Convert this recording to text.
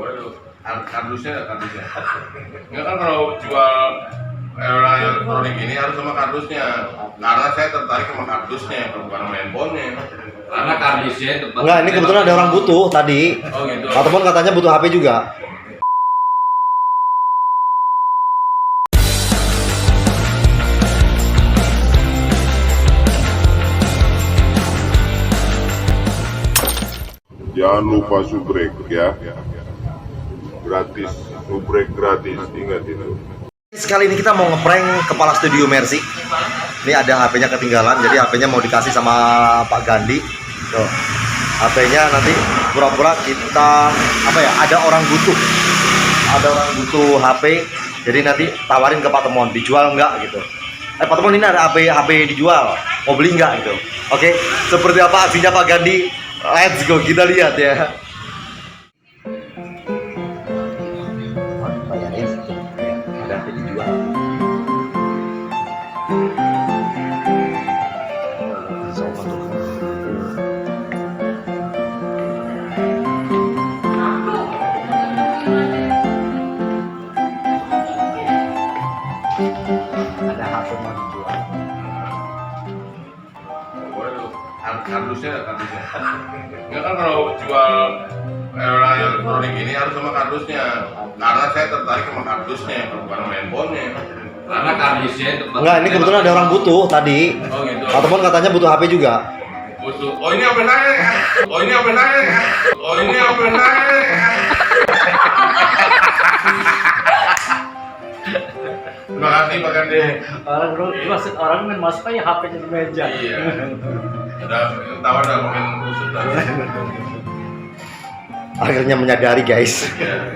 boleh tuh. Kardusnya. Enggak kan kalau jual elektronik ini harus sama kardusnya. Karena saya tertarik sama kardusnya, bukan sama handphonenya. Karena kardusnya tempat. Enggak, ini kebetulan ada orang butuh tadi. Oh gitu. Ataupun katanya butuh HP juga. Jangan lupa subrek ya, gratis, subrek gratis, ingat itu. Sekali ini kita mau ngeprank kepala studio Mercy. Ini ada HP-nya ketinggalan, jadi HP-nya mau dikasih sama Pak Gandhi. Tuh, HP-nya nanti pura-pura kita ada orang butuh HP, jadi nanti tawarin ke Pak Temon, dijual nggak gitu. Pak Temon, ini ada HP dijual, mau beli nggak gitu. Oke, seperti apa aksinya Pak Gandhi? Let's go, kita lihat ya. Ada HP dijual. Ada HP mau dijual. Boleh tuh. Kardusnya. Enggak kan kalau jual elektronik ini harus sama kardusnya. Karena saya tertarik sama kardusnya, bukan sama handphonenya. Karena kardusnya tempat. Enggak, ini kebetulan ada orang butuh tadi. Oh gitu. Ataupun katanya butuh HP juga. Butuh. Oh ini apa saya? Terima kasih Pak Gandhi. Maksud orang kan masuk aja HP-nya di meja. Iya. Udah makin kusut lah. Akhirnya menyadari guys. Iya.